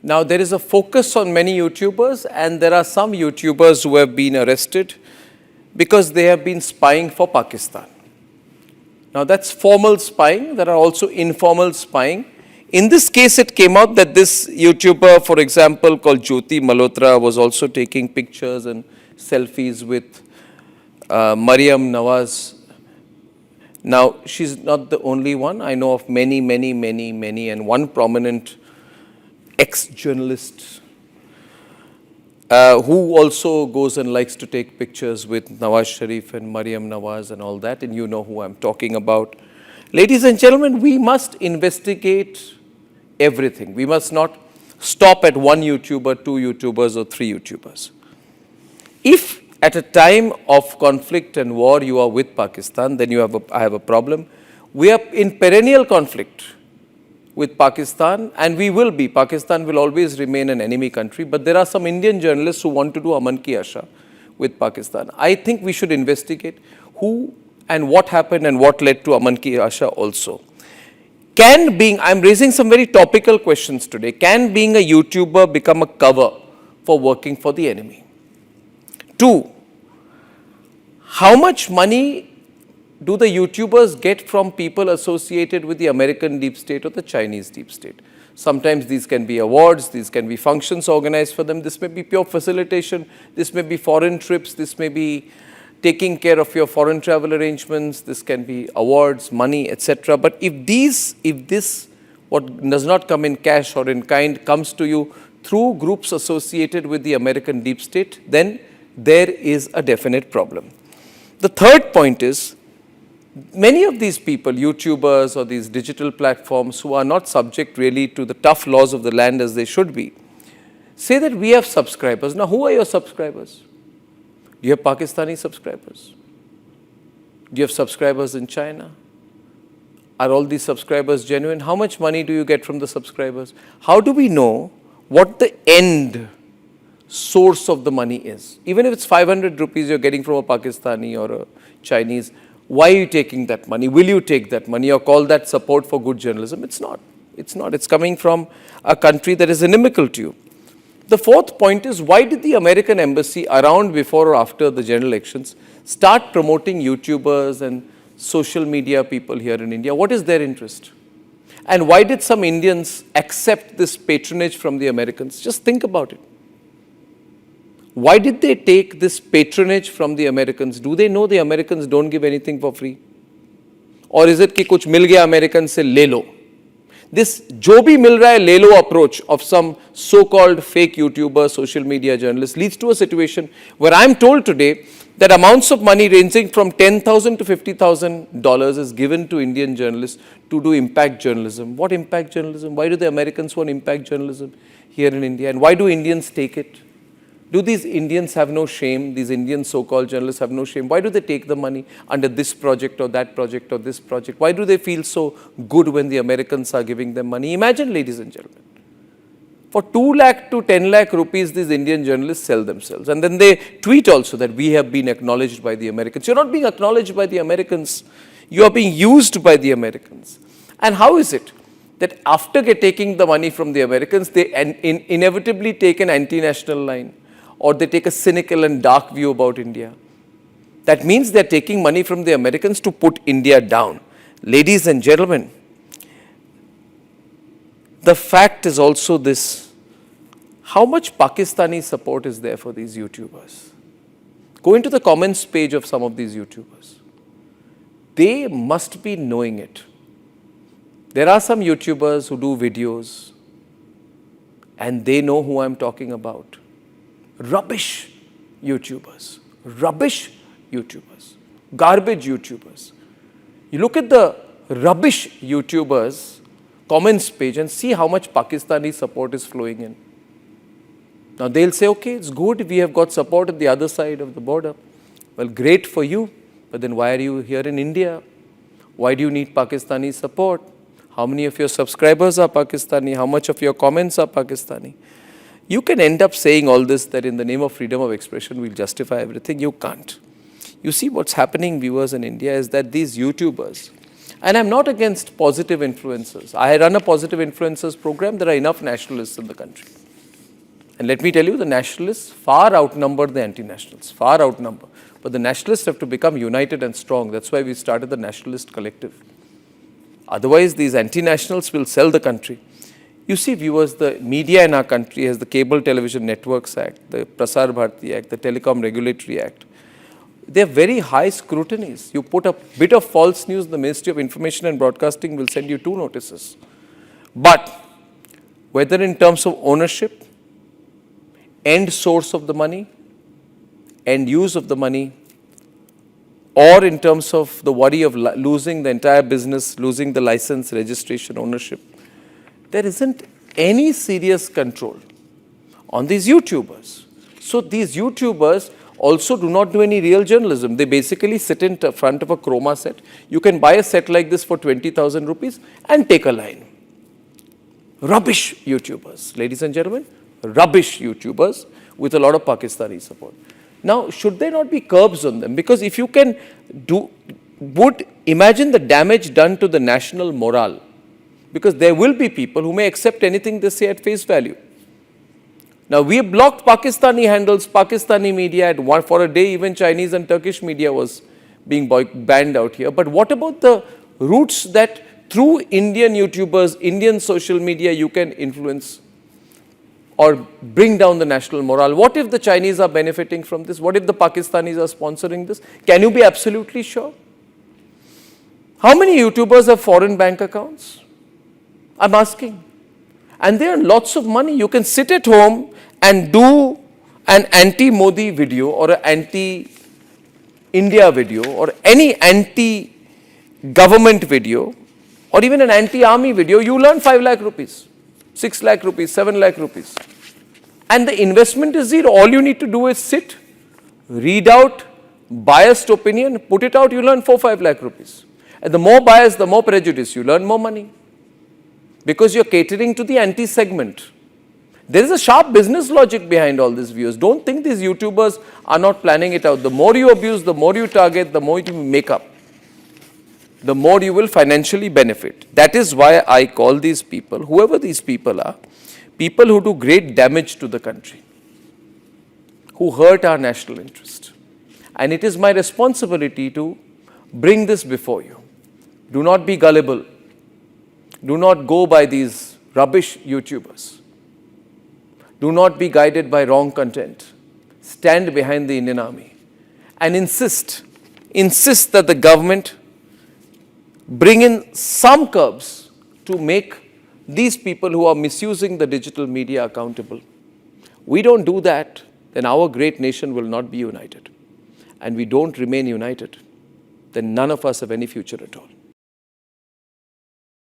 Now, there is a focus on many YouTubers, and there are some YouTubers who have been arrested because they have been spying for Pakistan. Now, that's formal spying. There are also informal spying. In this case, it came out that this YouTuber, for example, called Jyoti Malhotra, was also taking pictures and selfies with Maryam Nawaz. Now, she's not the only one. I know of many, and one prominent ex-journalist who also goes and likes to take pictures with Nawaz Sharif and Maryam Nawaz and all that, and you know who I'm talking about. Ladies and gentlemen, we must investigate everything. We must not stop at one YouTuber, two YouTubers, or three YouTubers. If at a time of conflict and war you are with Pakistan, then I have a problem. We are in perennial conflict with Pakistan, and we will be. Pakistan will always remain an enemy country, but there are some Indian journalists who want to do Aman Ki Asha with Pakistan. I think we should investigate who and what happened and what led to Aman Ki Asha also. I'm raising some very topical questions today. Can being a YouTuber become a cover for working for the enemy? 2, how much money do the YouTubers get from people associated with the American deep state or the Chinese deep state? Sometimes these can be awards, these can be functions organized for them, this may be pure facilitation, this may be foreign trips, this may be taking care of your foreign travel arrangements, this can be awards, money, etc. But if this, what does not come in cash or in kind, comes to you through groups associated with the American deep state, then there is a definite problem. The third point is, many of these people, YouTubers or these digital platforms who are not subject really to the tough laws of the land as they should be, say that we have subscribers. Now, who are your subscribers? Do you have Pakistani subscribers? Do you have subscribers in China? Are all these subscribers genuine? How much money do you get from the subscribers? How do we know what the end source of the money is? Even if it's 500 rupees you're getting from a Pakistani or a Chinese, why are you taking that money? Will you take that money or call that support for good journalism? It's not. It's not. It's coming from a country that is inimical to you. The fourth point is, why did the American embassy around before or after the general elections start promoting YouTubers and social media people here in India? What is their interest? And why did some Indians accept this patronage from the Americans? Just think about it. Why did they take this patronage from the Americans? Do they know the Americans don't give anything for free? Or is it कि कुछ मिल गया American से ले लो? This जो भी मिल रहा है ले लो approach of some so-called fake YouTuber, social media journalists leads to a situation where I'm told today that amounts of money ranging from $10,000 to $50,000 is given to Indian journalists to do impact journalism. What impact journalism? Why do the Americans want impact journalism here in India? And why do Indians take it? Do these Indians have no shame? These Indian so-called journalists have no shame? Why do they take the money under this project or that project or this project? Why do they feel so good when the Americans are giving them money? Imagine, ladies and gentlemen, for 2 lakh to 10 lakh rupees, these Indian journalists sell themselves. And then they tweet also that we have been acknowledged by the Americans. You're not being acknowledged by the Americans. You are being used by the Americans. And how is it that after taking the money from the Americans, they inevitably take an anti-national line? Or they take a cynical and dark view about India? That means they're taking money from the Americans to put India down. Ladies and gentlemen, the fact is also this: how much Pakistani support is there for these YouTubers? Go into the comments page of some of these YouTubers. They must be knowing it. There are some YouTubers who do videos and they know who I'm talking about. Rubbish YouTubers, garbage YouTubers. You look at the rubbish YouTubers comments page and see how much Pakistani support is flowing in. Now they'll say, okay, it's good, we have got support at the other side of the border. Well, great for you, but then why are you here in India? Why do you need Pakistani support? How many of your subscribers are Pakistani? How much of your comments are Pakistani? You can end up saying all this, that in the name of freedom of expression, we'll justify everything. You can't. You see what's happening, viewers, in India is that these YouTubers And I'm not against positive influencers. I run a positive influencers program. There are enough nationalists in the country. And let me tell you, the nationalists far outnumber the anti-nationals, far outnumber. But the nationalists have to become united and strong. That's why we started the Nationalist Collective. Otherwise, these anti-nationals will sell the country. You see, viewers, the media in our country has the Cable Television Networks Act, the Prasar Bharati Act, the Telecom Regulatory Act. They are very high scrutinies. You put a bit of false news, the Ministry of Information and Broadcasting will send you 2 notices. But whether in terms of ownership, end source of the money, end use of the money, or in terms of the worry of losing the entire business, losing the license, registration, ownership, there isn't any serious control on these YouTubers. So these YouTubers also do not do any real journalism. They basically sit in front of a chroma set. You can buy a set like this for 20,000 rupees and take a line. Rubbish YouTubers, ladies and gentlemen, rubbish YouTubers with a lot of Pakistani support. Now, should there not be curbs on them? Because if you can imagine the damage done to the national morale, because there will be people who may accept anything they say at face value. Now, we have blocked Pakistani handles, Pakistani media for a day, even Chinese and Turkish media was being banned out here. But what about the routes that through Indian YouTubers, Indian social media, you can influence or bring down the national morale? What if the Chinese are benefiting from this? What if the Pakistanis are sponsoring this? Can you be absolutely sure? How many YouTubers have foreign bank accounts? I'm asking. And they earn lots of money. You can sit at home and do an anti-Modi video or an anti-India video or any anti-government video or even an anti-army video. You learn 5 lakh rupees, 6 lakh rupees, 7 lakh rupees. And the investment is zero. All you need to do is sit, read out biased opinion, put it out, you learn 4-5 lakh rupees. And the more bias, the more prejudice, you learn more money. Because you're catering to the anti-segment. There is a sharp business logic behind all these views. Don't think these YouTubers are not planning it out. The more you abuse, the more you target, the more you make up, the more you will financially benefit. That is why I call these people, whoever these people are, people who do great damage to the country, who hurt our national interest. And it is my responsibility to bring this before you. Do not be gullible. Do not go by these rubbish YouTubers. Do not be guided by wrong content. Stand behind the Indian Army and insist that the government bring in some curbs to make these people who are misusing the digital media accountable. We don't do that, then our great nation will not be united. And we don't remain united, then none of us have any future at all.